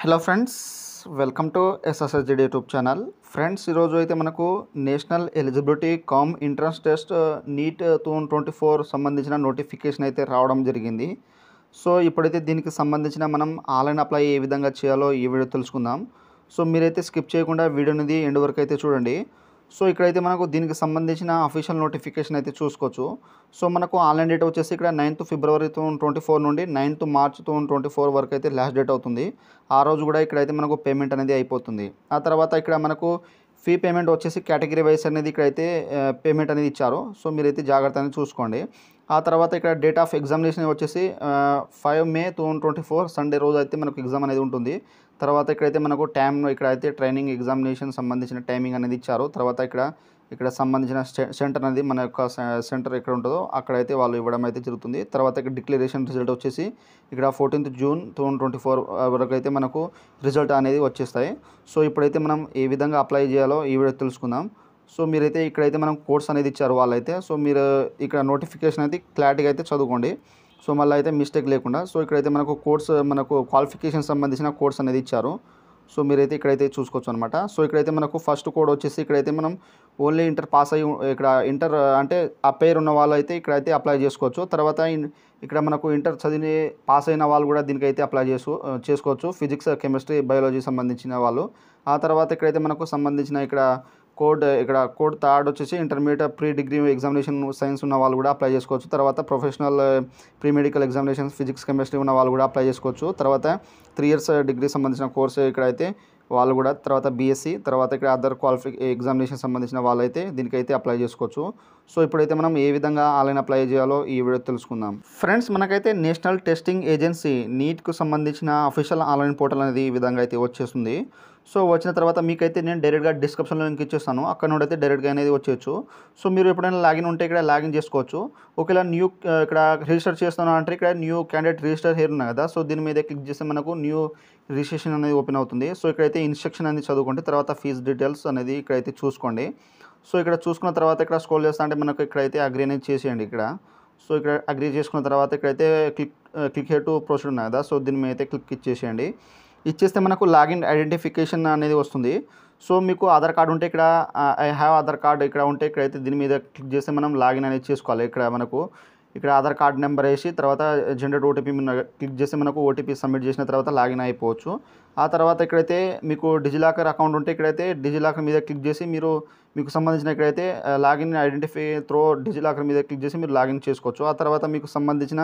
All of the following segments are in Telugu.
Hello friends, welcome to SSSGD YouTube channel. Friends, ఈరోజు అయితే మనకు national eligibility cum entrance test NEET 2024 సంబంధించిన నోటిఫికేషన్ అయితే రావడం జరిగింది. సో ఇప్పుడైతే దీనికి సంబంధించిన మనం ఆన్లైన్ అప్లై ఏ విధంగా చేయాలో ఈ వీడియో తెలుసుకుందాం. సో మీరైతే స్కిప్ చేయకుండా వీడియో అనేది ఎండ్ వరకు అయితే చూడండి. సో ఇక్కడైతే మనకు దీనికి సంబంధించిన అఫీషియల్ నోటిఫికేషన్ అయితే చూసుకోవచ్చు. సో మనకు ఆన్లైన్ డేట్ వచ్చేసి ఇక్కడ 9th February 2024 నుండి 9th March 2024 వరకు అయితే లాస్ట్ డేట్ అవుతుంది. ఆ రోజు కూడా ఇక్కడైతే మనకు పేమెంట్ అనేది అయిపోతుంది. ఆ తర్వాత ఇక్కడ మనకు ఫీ పేమెంట్ వచ్చేసి కేటగిరీ వైస్ అనేది ఇక్కడైతే పేమెంట్ అనేది ఇచ్చారు. సో మీరైతే జాగ్రత్తగా చూసుకోండి. ఆ తర్వాత ఇక్కడ డేట్ ఆఫ్ ఎగ్జామినేషన్ వచ్చేసి 5 May 2024 సండే రోజు అయితే మనకు ఎగ్జామ్ అనేది ఉంటుంది. తర్వాత ఇక్కడైతే మనకు ఇక్కడైతే ట్రైనింగ్ ఎగ్జామినేషన్ సంబంధించిన టైమింగ్ అనేది ఇచ్చారు. తర్వాత ఇక్కడ సంబంధించిన సెంటర్ అనేది మన యొక్క సెంటర్ ఎక్కడ ఉంటుందో అక్కడైతే వాళ్ళు ఇవ్వడం అయితే జరుగుతుంది. తర్వాత ఇక్కడ డిక్లరేషన్ రిజల్ట్ వచ్చేసి ఇక్కడ 14th June 2024 వరకు అయితే మనకు రిజల్ట్ అనేది వచ్చేస్తాయి. సో ఇప్పుడైతే మనం ఏ విధంగా అప్లై చేయాలో ఈ వీడియో తెలుసుకుందాం. సో మీరైతే ఇక్కడైతే మనం కోర్స్ అనేది ఇచ్చారు వాళ్ళైతే. సో మీరు ఇక్కడ నోటిఫికేషన్ అయితే క్లారిటీగా అయితే చదువుకోండి. సో మళ్ళీ అయితే మిస్టేక్ లేకుండా. సో ఇక్కడైతే మనకు క్వాలిఫికేషన్ సంబంధించిన కోర్స్ అనేది ఇచ్చారు. సో మీరైతే ఇక్కడైతే చూసుకోవచ్చు అనమాట. సో ఇక్కడైతే మనకు ఫస్ట్ కోడ్ వచ్చేసి ఇక్కడైతే మనం ఓన్లీ ఇంటర్ పాస్ అయ్యి ఇక్కడ ఇంటర్ అంటే ఆ పేరు ఉన్న వాళ్ళు అయితే ఇక్కడైతే అప్లై చేసుకోవచ్చు. తర్వాత ఇక్కడ మనకు ఇంటర్ చదివి పాస్ అయిన వాళ్ళు కూడా దీనికైతే అప్లై చేసుకోవచ్చు. ఫిజిక్స్, కెమిస్ట్రీ, బయాలజీ సంబంధించిన వాళ్ళు. ఆ తర్వాత ఇక్కడైతే మనకు సంబంధించిన కోడ్ థర్డ్ వచ్చేసి intermediate pre degree examination science ఉన్న వాళ్ళు కూడా అప్లై చేసుకోవచ్చు. తర్వాత professional pre medical examination physics, chemistry ఉన్న వాళ్ళు కూడా అప్లై చేసుకోవచ్చు. తర్వాత 3 years డిగ్రీ సంబంధించిన కోర్సు ఇక్కడైతే వాళ్ళు కూడా. తర్వాత బీఎస్సీ, తర్వాత ఇక్కడ అదర్ ఎగ్జామినేషన్ సంబంధించిన వాళ్ళైతే దీనికైతే అప్లై చేసుకోవచ్చు. సో ఇప్పుడైతే మనం ఏ విధంగా ఆన్లైన్ అప్లై చేయాలో ఈ వీడియో తెలుసుకుందాం. ఫ్రెండ్స్, మనకైతే నేషనల్ టెస్టింగ్ ఏజెన్సీ నీట్కు సంబంధించిన అఫీషియల్ ఆన్లైన్ పోర్టల్ అనేది ఈ విధంగా అయితే వచ్చేస్తుంది. సో వచ్చిన తర్వాత మీకైతే నేను డైరెక్ట్గా డిస్క్రిప్షన్లో లింక్ ఇచ్చేస్తాను. అక్కడ నుండి అయితే డైరెక్ట్గా అనేది వచ్చేయచ్చు. సో మీరు ఎప్పుడైనా లాగిన్ ఉంటే ఇక్కడ లాగిన్ చేసుకోవచ్చు. ఒకవేళ ఇక్కడ రిజిస్టర్ చేస్తాను అంటే ఇక్కడ న్యూ క్యాండిడేట్ రిజిస్టర్ హియర్ ఉన్నాయి కదా. సో దీని మీద క్లిక్ చేస్తే మనకు న్యూ రిజిస్ట్రేషన్ అనేది ఓపెన్ అవుతుంది. సో ఇక్కడైతే ఇన్స్ట్రక్షన్ అనేది చదువుకోండి. తర్వాత ఫీజ్ డీటెయిల్స్ అనేది ఇక్కడైతే చూసుకోండి. సో ఇక్కడ చూసుకున్న తర్వాత ఇక్కడ స్క్రోల్ చేస్తా అంటే మనకు ఇక్కడైతే అగ్రీ అనేది చేసేయండి ఇక్కడ. సో ఇక్కడ అగ్రీ చేసుకున్న తర్వాత ఇక్కడైతే క్లిక్ హియర్ టు ప్రొసీడ్ ఉన్నాయి కదా. సో దీని మీద అయితే క్లిక్ ఇచ్చేసేయండి. ఇచ్చేస్తే మనకు లాగిన్ ఐడెంటిఫికేషన్ అనేది వస్తుంది. సో మీకు ఆధార్ కార్డు ఉంటే ఇక్కడ ఐ హ్యావ్ ఆధార్ కార్డు ఇక్కడ ఉంటే ఇక్కడైతే దీని మీద క్లిక్ చేస్తే మనం లాగిన్ అనేది చేసుకోవాలి. ఇక్కడ ఆధార్ కార్డ్ నెంబర్ వేసి తర్వాత జనరేట్ ఓటీపీ క్లిక్ చేస్తే మనకు ఓటీపీ సబ్మిట్ చేసిన తర్వాత లాగిన్ అయిపోవచ్చు. ఆ తర్వాత ఇక్కడైతే మీకు డిజిలాకర్ అకౌంట్ ఉంటే ఇక్కడైతే డిజిలాకర్ మీద క్లిక్ చేసి మీకు సంబంధించిన ఇక్కడైతే లాగిన్ ఐడెంటిఫై త్రో డిజిలాకర్ మీద క్లిక్ చేసి మీరు లాగిన్ చేసుకోవచ్చు. ఆ తర్వాత మీకు సంబంధించిన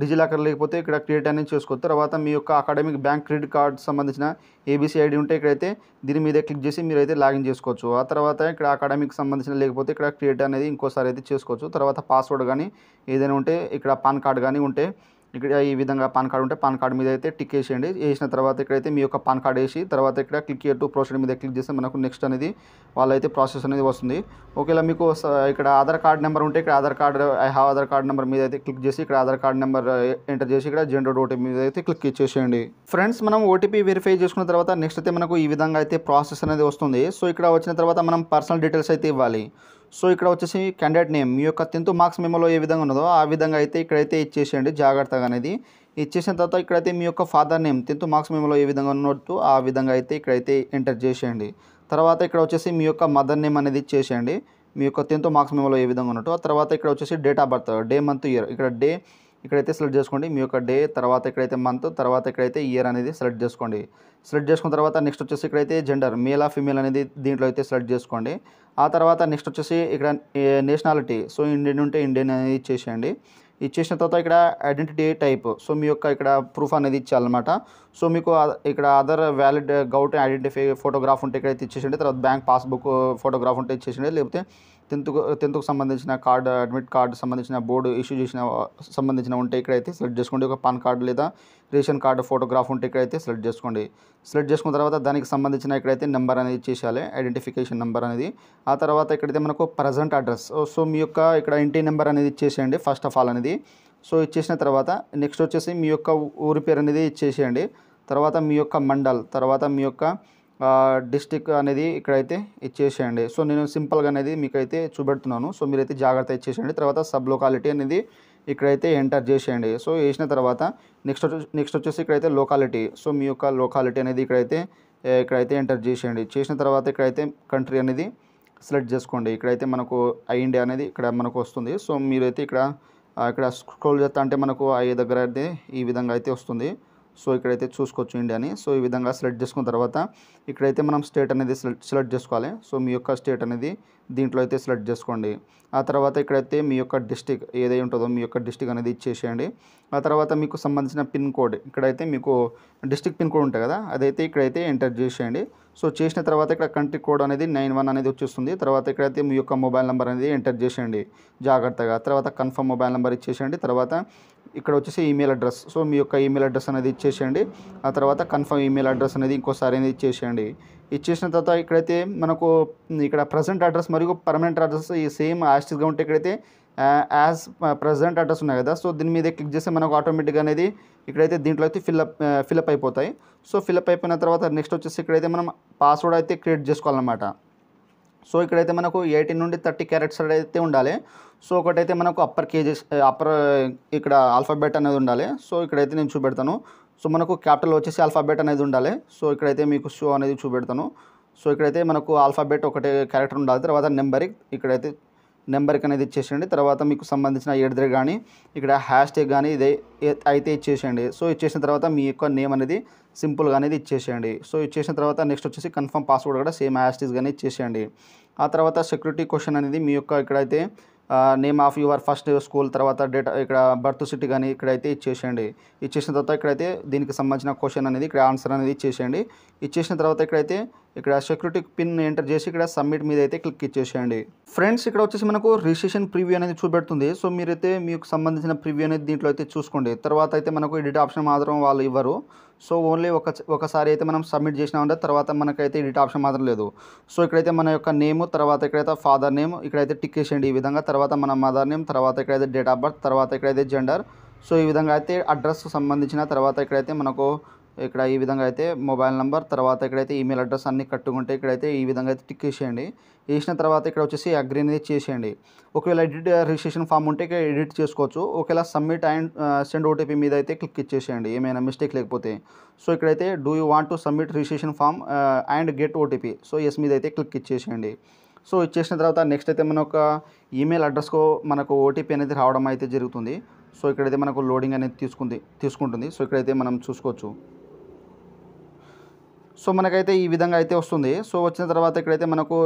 డిజిలాకర్ లేకపోతే ఇక్కడ క్రియేట్ అనేది చేసుకోవచ్చు. తర్వాత మీ యొక్క అకాడమిక్ బ్యాంక్ క్రెడిట్ కార్డ్ సంబంధించిన ఏబీసీ ఐడి ఉంటే ఇక్కడైతే దీని మీద క్లిక్ చేసి మీరైతే లాగిన్ చేసుకోవచ్చు. ఆ తర్వాత ఇక్కడ అకాడమిక్ సంబంధించిన లేకపోతే ఇక్కడ క్రియేట్ అనేది ఇంకోసారి అయితే చేసుకోవచ్చు. తర్వాత పాస్వర్డ్ కానీ ఏదైనా ఉంటే ఇక్కడ పాన్ కార్డ్ కానీ ఉంటే ఇక్కడ ఈ విధంగా పాన్ కార్డ్ ఉంటే పాన్ కార్డ్ మీద అయితే టిక్ వేసేయండి. వేసిన తర్వాత ఇక్కడైతే మీ యొక్క పాన్ కార్డ్ వేసి తర్వాత ఇక్కడ క్లిక్ హియర్ టు ప్రొసీడ్ మీద క్లిక్ చేస్తే మనకు నెక్స్ట్ అనేది వాళ్ళైతే ప్రాసెస్ అనేది వస్తుంది. ఒకవేళ మీకు ఇక్కడ ఆధార్ కార్డ్ నెంబర్ ఉంటే ఇక్కడ I have Aadhaar card number మీద అయితే క్లిక్ చేసి ఇక్కడ ఆధార్ కార్డ్ నెంబర్ ఎంటర్ చేసి ఇక్కడ జనరేట్ ఓటీపీ మీద అయితే క్లిక్ ఇచ్చేసేయండి. ఫ్రెండ్స్, మనం ఓటీపీ వెరిఫై చేసుకున్న తర్వాత నెక్స్ట్ అయితే మనకు ఈ విధంగా అయితే ప్రాసెస్ అనేది వస్తుంది. సో ఇక్కడ వచ్చిన తర్వాత మనం పర్సనల్ డీటెయిల్స్ అయితే ఇవ్వాలి. సో ఇక్కడ వచ్చేసి క్యాండిడేట్ నేమ్ మీ యొక్క 10th మార్క్స్ మెమోలో ఏ విధంగా ఉన్నదో ఆ విధంగా అయితే ఇక్కడైతే ఇచ్చేసేయండి జాగ్రత్తగా అనేది. ఇచ్చేసిన తర్వాత ఇక్కడైతే మీ యొక్క ఫాదర్ నేమ్ 10th మార్క్స్ మెమోలో ఏ విధంగా ఉన్నట్టు ఆ విధంగా అయితే ఇక్కడైతే ఎంటర్ చేసేయండి. తర్వాత ఇక్కడ వచ్చేసి మీ యొక్క మదర్ నేమ్ అనేది ఇచ్చేసేయండి మీ యొక్క 10th మార్క్స్ మెమోలో ఏ విధంగా ఉన్నట్టు. ఆ తర్వాత ఇక్కడ వచ్చేసి date of birth, day, month, year ఇక్కడైతే సెలెక్ట్ చేసుకోండి మీ యొక్క డే. తర్వాత ఇక్కడైతే మంత్, తర్వాత ఇక్కడైతే ఇయర్ అనేది సెలెక్ట్ చేసుకోండి. సెలెక్ట్ చేసుకున్న తర్వాత నెక్స్ట్ వచ్చేసి ఇక్కడైతే జెండర్ మేలా ఫీమేల్ అనేది దీంట్లో అయితే సెలెక్ట్ చేసుకోండి. ఆ తర్వాత నెక్స్ట్ వచ్చేసి ఇక్కడ నేషనాలిటీ, సో ఇండియన్ ఉంటే ఇండియన్ అనేది ఇచ్చేసేయండి. ఇచ్చేసిన తర్వాత ఇక్కడ ఐడెంటిటీ టైప్, సో మీ యొక్క ఇక్కడ ప్రూఫ్ అనేది ఇచ్చేయాలన్నమాట. సో మీకు ఇక్కడ other valid govt identify photograph ఉంటే ఇక్కడైతే ఇచ్చేసేయండి. తర్వాత బ్యాంక్ పాస్బుక్ ఫోటోగ్రాఫ్ ఉంటే ఇచ్చేసేయండి. లేకపోతే 10th సంబంధించిన కార్డు, అడ్మిట్ కార్డు సంబంధించిన బోర్డు ఇష్యూ చేసిన సంబంధించిన ఉంటే ఇక్కడైతే సెలెక్ట్ చేసుకోండి. ఒక పాన్ కార్డు లేదా రేషన్ కార్డు ఫోటోగ్రాఫ్ ఉంటే ఇక్కడైతే సెలెక్ట్ చేసుకోండి. సెలెక్ట్ చేసుకున్న తర్వాత దానికి సంబంధించిన ఇక్కడైతే నెంబర్ అనేది ఇచ్చేసేయాలి, ఐడెంటిఫికేషన్ నెంబర్ అనేది. ఆ తర్వాత ఇక్కడైతే మనకు ప్రజెంట్ అడ్రస్, సో మీ యొక్క ఇక్కడ ఇంటి నెంబర్ అనేది ఇచ్చేసేయండి ఫస్ట్ ఆఫ్ ఆల్ అనేది. సో ఇచ్చేసిన తర్వాత నెక్స్ట్ వచ్చేసి మీ యొక్క ఊరి పేరు అనేది ఇచ్చేసేయండి. తర్వాత మీ యొక్క మండల్, తర్వాత మీ యొక్క డిస్టిక్ అనేది ఇక్కడైతే ఇచ్చేసేయండి. సో నేను సింపుల్గా అనేది మీకైతే చూపెడుతున్నాను. సో మీరైతే జాగ్రత్త ఇచ్చేసేయండి. తర్వాత సబ్ లొకాలిటీ అనేది ఇక్కడైతే ఎంటర్ చేసేయండి. సో వేసిన తర్వాత నెక్స్ట్ వచ్చేసి ఇక్కడైతే లోకాలిటీ. సో మీ యొక్క లోకాలిటీ అనేది ఇక్కడైతే ఎంటర్ చేసేయండి. చేసిన తర్వాత ఇక్కడైతే కంట్రీ అనేది సెలెక్ట్ చేసుకోండి. ఇక్కడైతే మనకు ఇండియా అనేది ఇక్కడ మనకు వస్తుంది. సో మీరైతే ఇక్కడ స్క్రోల్ చేస్తా అంటే మనకు దగ్గర అయితే ఈ విధంగా అయితే వస్తుంది. సో ఇక్కడైతే చూసుకోవచ్చు ఇండియాని. సో ఈ విధంగా సెలెక్ట్ చేసుకున్న తర్వాత ఇక్కడైతే మనం స్టేట్ అనేది సెలెక్ట్ చేసుకోవాలి. సో మీ యొక్క స్టేట్ అనేది దీంట్లో అయితే సెలెక్ట్ చేసుకోండి. ఆ తర్వాత ఇక్కడైతే మీ యొక్క డిస్టిక్ ఏదై ఉంటుందో మీ యొక్క డిస్టిక్ అనేది ఇచ్చేసేయండి. ఆ తర్వాత మీకు సంబంధించిన పిన్ కోడ్ ఇక్కడైతే మీకు డిస్టిక్ పిన్ కోడ్ ఉంటుంది కదా, అదైతే ఇక్కడైతే ఎంటర్ చేసేయండి. సో చేసిన తర్వాత ఇక్కడ కంట్రీ కోడ్ అనేది 91 అనేది వచ్చేస్తుంది. తర్వాత ఇక్కడైతే మీ యొక్క మొబైల్ నెంబర్ అనేది ఎంటర్ చేసేయండి జాగ్రత్తగా. తర్వాత కన్ఫర్మ్ మొబైల్ నెంబర్ ఇచ్చేసేయండి. తర్వాత ఇక్కడ వచ్చేసి ఈమెయిల్ అడ్రస్. సో మీ యొక్క ఈమెయిల్ అడ్రస్ అనేది ఇచ్చేసేయండి. ఆ తర్వాత కన్ఫర్మ్ ఈమెయిల్ అడ్రస్ అనేది ఇంకోసారి అనేది ఇచ్చేసేయండి. ఇచ్చేసిన తర్వాత ఇక్కడైతే మనకు ఇక్కడ ప్రజెంట్ అడ్రస్ మరియు పర్మనెంట్ అడ్రస్ ఈ సేమ్ యాస్టిస్గా ఉంటే ఇక్కడైతే యాజ్ ప్రజెంట్ అడ్రస్ ఉన్నాయి కదా, సో దీని మీద క్లిక్ చేస్తే మనకు ఆటోమేటిక్గా అనేది ఇక్కడైతే దీంట్లో అయితే ఫిల్అప్ అయిపోతాయి. సో ఫిల్అప్ అయిపోయిన తర్వాత నెక్స్ట్ వచ్చేసి ఇక్కడైతే మనం పాస్వర్డ్ అయితే క్రియేట్ చేసుకోవాలన్నమాట. సో ఇక్కడైతే మనకు 18 నుండి 30 క్యారెక్టర్స్ అయితే ఉండాలి. సో ఒకటైతే మనకు అప్పర్ ఇక్కడ ఆల్ఫాబెట్ అనేది ఉండాలి. సో ఇక్కడైతే నేను చూపెడతాను. సో మనకు క్యాపిటల్ వచ్చేసి ఆల్ఫాబెట్ అనేది ఉండాలి. సో ఇక్కడైతే మీకు షో అనేది చూపెడతాను. సో ఇక్కడైతే మనకు ఆల్ఫాబెట్ ఒకటే క్యారెక్టర్ ఉండాలి. తర్వాత ఇక్కడైతే నెంబర్కి అనేది ఇచ్చేసేయండి. తర్వాత మీకు సంబంధించిన ఎడ్దర్ కానీ ఇక్కడ హ్యాష్ ట్యాగ్ కానీ అయితే ఇచ్చేసేయండి. సో ఇచ్చేసిన తర్వాత మీ యొక్క నేమ్ అనేది సింపుల్గా అనేది ఇచ్చేసేయండి. సో ఇచ్చేసిన తర్వాత నెక్స్ట్ వచ్చేసి కన్ఫర్మ్ పాస్వర్డ్ కూడా సేమ్ హ్యాష్ ట్యాగ్ కానీ ఇచ్చేసేయండి. ఆ తర్వాత సెక్యూరిటీ క్వశ్చన్ అనేది మీ యొక్క ఇక్కడైతే name of your first school, తర్వాత డేట్ ఇక్కడ బర్త్ సిటీ కానీ ఇక్కడైతే ఇచ్చేసేయండి. ఇచ్చేసిన తర్వాత ఇక్కడైతే దీనికి సంబంధించిన క్వశ్చన్ అనేది ఇక్కడ ఆన్సర్ అనేది ఇచ్చేసేయండి. ఇచ్చేసిన తర్వాత ఇక్కడ సెక్యూరిటీ పిన్ ఎంటర్ చేసి ఇక్కడ సబ్మిట్ మీద అయితే క్లిక్ ఇచ్చేసేయండి. ఫ్రెండ్స్ ఇక్కడ వచ్చేసి మనకు రిజిస్ట్రేషన్ ప్రివ్యూ అనేది చూపెడుతుంది. సో మీరైతే మీకు సంబంధించిన ప్రివ్యూ అనేది దీంట్లో అయితే చూసుకోండి. తర్వాత అయితే మనకు ఎడిట్ ఆప్షన్ మాత్రం వాళ్ళు ఇవ్వరు. సో ఓన్లీ ఒకసారి అయితే మనం సబ్మిట్ చేసినామంటే తర్వాత మనకైతే ఎడిట్ ఆప్షన్ మాత్రం లేదు. సో ఇక్కడైతే మన యొక్క నేమ్, తర్వాత ఇక్కడైతే ఫాదర్ నేమ్ ఇక్కడైతే టిక్ చేసేయండి ఈ విధంగా. తర్వాత మన మదర్ నేమ్, తర్వాత ఇక్కడైతే డేట్ ఆఫ్ బర్త్, తర్వాత ఇక్కడైతే జెండర్. సో ఈ విధంగా అయితే అడ్రస్ సంబంధించిన తర్వాత ఇక్కడైతే మనకు ఇక్కడ ఈ విధంగా అయితే మొబైల్ నెంబర్, తర్వాత ఇక్కడైతే ఈమెయిల్ అడ్రస్ అన్నీ కట్టుకుంటే ఇక్కడైతే ఈ విధంగా అయితే టిక్ చేసేయండి. వేసిన తర్వాత ఇక్కడ వచ్చేసి అగ్రీ అనేది చేసేయండి. ఒకవేళ ఎడిట్ రిజిస్ట్రేషన్ ఫామ్ ఉంటే ఇక్కడ ఎడిట్ చేసుకోవచ్చు. ఒకవేళ సబ్మిట్ అండ్ సెండ్ ఓటీపీ మీద అయితే క్లిక్ ఇచ్చేసేయండి ఏమైనా మిస్టేక్ లేకపోతే. సో ఇక్కడైతే do you want to submit registration form and get OTP. So yes మీద అయితే క్లిక్ ఇచ్చేసేయండి. సో ఇచ్చేసిన తర్వాత నెక్స్ట్ అయితే మన ఒక ఈమెయిల్ అడ్రస్కు మనకు ఓటీపీ అనేది రావడం అయితే జరుగుతుంది. సో ఇక్కడైతే మనకు లోడింగ్ అనేది తీసుకుంటుంది. సో ఇక్కడైతే మనం చూసుకోవచ్చు. సో మనకైతే ఈ విధంగా అయితే వస్తుంది. సో వచ్చిన తర్వాత ఇక్కడైతే మనకు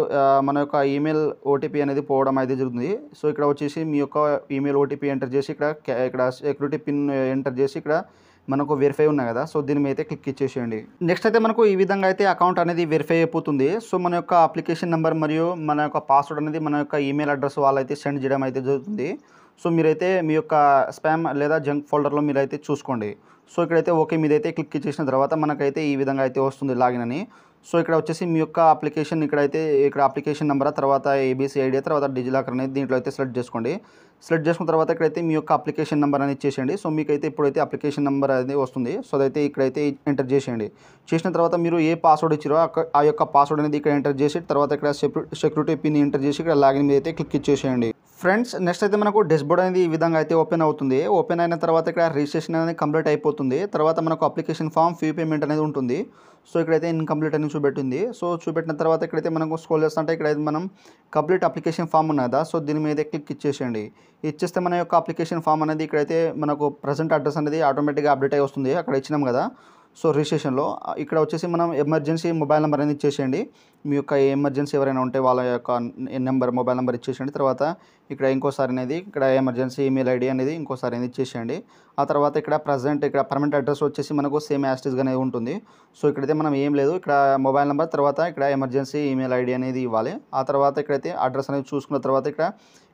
మన యొక్క ఈమెయిల్ ఓటీపీ అనేది పోవడం అయితే జరుగుతుంది. సో ఇక్కడ వచ్చేసి మీ యొక్క ఈమెయిల్ ఓటీపీ ఎంటర్ చేసి ఇక్కడ సెక్యూరిటీ పిన్ ఎంటర్ చేసి ఇక్కడ మనకు వెరిఫై ఉన్నాయి కదా, సో దీని మీద అయితే క్లిక్ ఇచ్చేసేయండి. నెక్స్ట్ అయితే మనకు ఈ విధంగా అయితే అకౌంట్ అనేది వెరిఫై అయిపోతుంది. సో మన యొక్క అప్లికేషన్ నెంబర్ మరియు మన యొక్క పాస్వర్డ్ అనేది మన యొక్క ఈమెయిల్ అడ్రస్ వాళ్ళైతే సెండ్ చేయడం అయితే జరుగుతుంది. సో మీరైతే మీ యొక్క స్పామ్ లేదా జంక్ ఫోల్డర్లో మీరైతే చూసుకోండి. సో ఇక్కడైతే ఓకే మీద అయితే క్లిక్ చేసిన తర్వాత మనకైతే ఈ విధంగా అయితే వస్తుంది లాగిన్ అని. సో ఇక్కడ వచ్చేసి మీ యొక్క అప్లికేషన్ ఇక్కడ అప్లికేషన్ నెంబర్, తర్వాత ఏబీసీ ఐడి, తర్వాత డిజిలాకర్ అనేది దీంట్లో అయితే సెలెక్ట్ చేసుకోండి. సెలెక్ట్ చేసుకున్న తర్వాత ఇక్కడైతే మీ యొక్క అప్లికేషన్ నెంబర్ అనేది ఇచ్చేసేయండి. సో మీకైతే ఇప్పుడైతే అప్లికేషన్ నెంబర్ అనేది వస్తుంది. సో అదైతే ఇక్కడైతే ఎంటర్ చేసేయండి. చేసిన తర్వాత మీరు ఏ పాస్వర్డ్ ఇచ్చారో ఆ యొక్క పాస్వర్డ్ అనేది ఇక్కడ ఎంటర్ చేసి తర్వాత ఇక్కడ సెక్యూరిటీ పిన్ ఎంటర్ చేసి ఇక్కడ లాగిన్ మీద అయితే క్లిక్ ఇచ్చేసేయండి. ఫ్రెండ్స్ నెక్స్ట్ అయితే మనకు డాష్బోర్డ్ అనేది ఈ విధంగా అయితే ఓపెన్ అవుతుంది. ఓపెన్ అయిన తర్వాత ఇక్కడ రిజిస్ట్రేషన్ అనేది కంప్లీట్ అయిపోతుంది. తర్వాత మనకు అప్లికేషన్ ఫామ్ ఫీ పేమెంట్ అనేది ఉంటుంది. సో ఇక్కడైతే ఇన్కంప్లీట్ అని చూపెట్టింది. సో చూపెట్టిన తర్వాత ఇక్కడైతే మనకు స్క్రోల్ చేస్తుంటే ఇక్కడైతే మనం కంప్లీట్ అప్లికేషన్ ఫామ్ ఉన్నదా, సో దీని మీద క్లిక్ ఇచ్చేసేయండి. ఇచ్చేస్తే మన యొక్క అప్లికేషన్ ఫామ్ అనేది ఇక్కడైతే మనకు ప్రజెంట్ అడ్రస్ అనేది ఆటోమేటిక్గా అప్డేట్ అయి వస్తుంది. అక్కడ ఇచ్చినాం కదా, సో రిజిస్ట్రేషన్లో ఇక్కడ వచ్చేసి మనం ఎమర్జెన్సీ మొబైల్ నెంబర్ అనేది ఇచ్చేసేయండి. మీ యొక్క ఎమర్జెన్సీ ఎవరైనా ఉంటే వాళ్ళ యొక్క మొబైల్ నెంబర్ ఇచ్చేసేయండి. తర్వాత ఇక్కడ ఇంకోసారి అనేది ఇక్కడ ఎమర్జెన్సీ ఈమెయిల్ ఐడి అనేది ఇంకోసారి అనేది ఇచ్చేసేయండి. ఆ తర్వాత ఇక్కడ పర్మనెంట్ అడ్రస్ వచ్చేసి మనకు సేమ్ యాస్టిస్గానే ఉంటుంది. సో ఇక్కడైతే మనం ఏం లేదు, ఇక్కడ మొబైల్ నెంబర్, తర్వాత ఇక్కడ ఎమర్జెన్సీ ఈమెయిల్ ఐడి అనేది ఇవ్వాలి. ఆ తర్వాత ఇక్కడైతే అడ్రస్ అనేది చూసుకున్న తర్వాత ఇక్కడ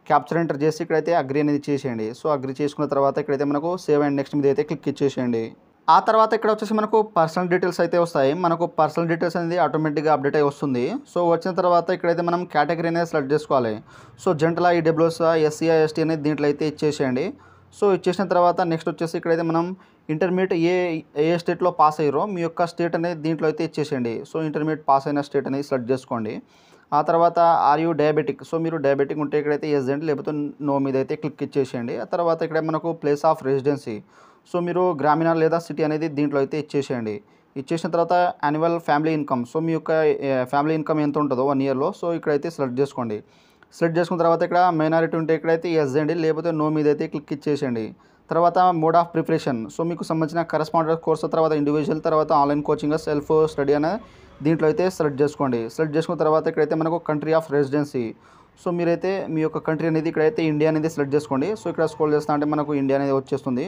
క్యాప్చర్ ఎంటర్ చేసి ఇక్కడైతే అగ్రీ అనేది చేసేయండి. సో అగ్రీ చేసుకున్న తర్వాత ఇక్కడైతే మనకు సేవ్ అండ్ నెక్స్ట్ మీద అయితే క్లిక్ ఇచ్చేసేయండి. ఆ తర్వాత ఇక్కడ వచ్చేసి మనకు పర్సనల్ డీటెయిల్స్ అయితే వస్తాయి. మనకు పర్సనల్ డీటెయిల్స్ అనేది ఆటోమేటిక్గా అప్డేట్ అయి వస్తుంది. సో వచ్చిన తర్వాత ఇక్కడైతే మనం కేటగిరీ అనేది సెలెక్ట్ చేసుకోవాలి. So general, EWS, SC, ST అనేది దీంట్లో అయితే ఇచ్చేసేయండి. సో ఇచ్చేసిన తర్వాత నెక్స్ట్ వచ్చేసి ఇక్కడైతే మనం ఇంటర్మీడియట్ ఏ స్టేట్లో పాస్ అయ్యారో మీ యొక్క స్టేట్ అనేది దీంట్లో అయితే ఇచ్చేసేయండి. సో ఇంటర్మీడియట్ పాస్ అయిన స్టేట్ అనేది సెలెక్ట్ చేసుకోండి. ఆ తర్వాత ఆర్ యూ డయాబెటిక్, సో మీరు డయాబెటిక్ ఉంటే ఇక్కడైతే ఎస్ అండి, లేకపోతే నో మీద అయితే క్లిక్ ఇచ్చేసేయండి. ఆ తర్వాత ఇక్కడ మనకు ప్లేస్ ఆఫ్ రెసిడెన్సీ, సో మీరు గ్రామీణ లేదా సిటీ అనేది దీంట్లో అయితే ఇచ్చేసేయండి. ఇచ్చేసిన తర్వాత యాన్యువల్ ఫ్యామిలీ ఇన్కమ్, సో మీ యొక్క ఫ్యామిలీ ఇన్కమ్ ఎంత ఉంటుందో 1 ఇయర్‌లో, సో ఇక్కడైతే సెలెక్ట్ చేసుకోండి. సెలెక్ట్ చేసుకున్న తర్వాత ఇక్కడ మైనారిటీ ఉంటే ఇక్కడైతే ఎస్ అండి, లేకపోతే నో మీద అయితే క్లిక్ ఇచ్చేసేయండి. తర్వాత మోడ్ ఆఫ్ ప్రిపరేషన్, సో మీకు సంబంధించిన కరెస్పాండెంట్ కోర్స్, తర్వాత ఇండివిజువల్, తర్వాత ఆన్లైన్ కోచింగ్, సెల్ఫ్ స్టడీ అనే దీంట్లో అయితే సెలెక్ట్ చేసుకోండి. సెలెక్ట్ చేసుకున్న తర్వాత ఇక్కడైతే మనకు కంట్రీ ఆఫ్ రెసిడెన్సీ, సో మీరైతే మీ యొక్క కంట్రీ అనేది ఇక్కడైతే ఇండియా అనేది సెలెక్ట్ చేసుకోండి. సో ఇక్కడ స్క్రోల్ చేస్తా అంటే మనకు ఇండియా అనేది వచ్చేస్తుంది.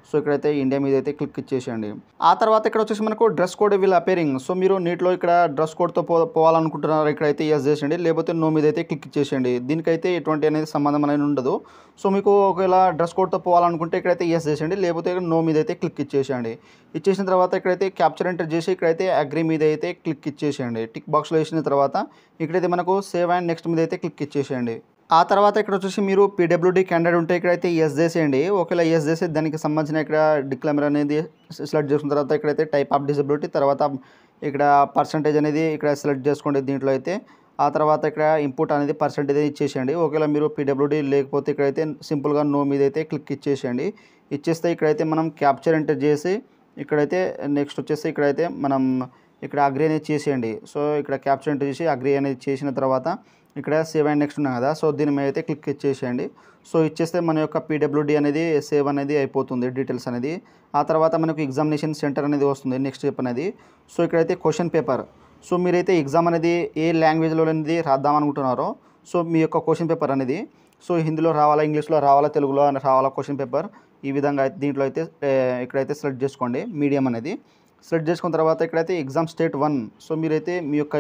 సో ఇక్కడైతే ఇండియా మీద అయితే క్లిక్ ఇచ్చేసేయండి. ఆ తర్వాత ఇక్కడ వచ్చేసి మనకు dress code will appearing, so మీరు నీటిలో ఇక్కడ డ్రెస్ కోడ్తో పోవాలనుకుంటున్నారు, ఇక్కడైతే ఎస్ చేసేయండి, లేకపోతే నో మీద అయితే క్లిక్ ఇచ్చేసేయండి. దీనికైతే ఎటువంటి అనేది సంబంధం అనేది ఉండదు. సో మీకు ఒకవేళ డ్రెస్ కోడ్తో పోవాలనుకుంటే ఇక్కడైతే ఎస్ చేసేయండి, లేకపోతే నో మీద అయితే క్లిక్ ఇచ్చేసేయండి. ఇచ్చేసిన తర్వాత ఇక్కడైతే క్యాప్చర్ ఎంటర్ చేసి ఇక్కడైతే అగ్రీ మీద అయితే క్లిక్ ఇచ్చేసేయండి. టిక్ బాక్స్లో వేసిన తర్వాత ఇక్కడైతే మనకు సేవ్ అండ్ నెక్స్ట్ మీద అయితే క్లిక్ ఇచ్చేసేయండి. ఆ తర్వాత ఇక్కడ వచ్చేసి మీరు పీడబ్ల్యూడీ క్యాండిడేట్ ఉంటే ఇక్కడైతే ఎస్ చేసేయండి. ఒకవేళ ఎస్ చేసి దానికి సంబంధించిన ఇక్కడ డిక్లైమర్ అనేది సెలెక్ట్ చేసుకున్న తర్వాత ఇక్కడైతే టైప్ ఆఫ్ డిసబిలిటీ, తర్వాత ఇక్కడ పర్సంటేజ్ అనేది ఇక్కడ సెలెక్ట్ చేసుకోండి దీంట్లో అయితే. ఆ తర్వాత ఇక్కడ ఇంపుట్ అనేది పర్సంటేజ్ ఇచ్చేసేయండి. ఒకవేళ మీరు పీడబ్ల్యూడీ లేకపోతే ఇక్కడైతే సింపుల్గా నో మీద అయితే క్లిక్ ఇచ్చేసేయండి. ఇచ్చేస్తే ఇక్కడైతే మనం క్యాప్చర్ ఎంటర్ చేసి ఇక్కడైతే నెక్స్ట్ వచ్చేసి ఇక్కడైతే మనం ఇక్కడ అగ్రీ అనేది చేసేయండి. సో ఇక్కడ క్యాప్చర్ ఎంటర్ చేసి అగ్రీ అనేది చేసిన తర్వాత ఇక్కడ సేవ్ అండ్ నెక్స్ట్ ఉన్నాయి కదా, సో దీని మీద అయితే క్లిక్ ఇచ్చేసేయండి. సో ఇచ్చేస్తే మన యొక్క పీడబ్ల్యూడీ అనేది సేవ్ అనేది అయిపోతుంది డీటెయిల్స్ అనేది. ఆ తర్వాత మనకు ఎగ్జామినేషన్ సెంటర్ అనేది వస్తుంది నెక్స్ట్ స్టెప్ అనేది. సో ఇక్కడైతే క్వశ్చన్ పేపర్, సో మీరైతే ఎగ్జామ్ అనేది ఏ లాంగ్వేజ్లో అనేది రాద్దామనుకుంటున్నారో, సో మీ యొక్క క్వశ్చన్ పేపర్ అనేది సో హిందీలో రావాలా, ఇంగ్లీష్లో రావాలా, తెలుగులో రావాలా క్వశ్చన్ పేపర్, ఈ విధంగా అయితే దీంట్లో అయితే ఇక్కడైతే సెలెక్ట్ చేసుకోండి మీడియం అనేది. సెలెక్ట్ చేసుకున్న తర్వాత ఇక్కడైతే ఎగ్జామ్ స్టేట్ 1, సో మీరైతే మీ యొక్క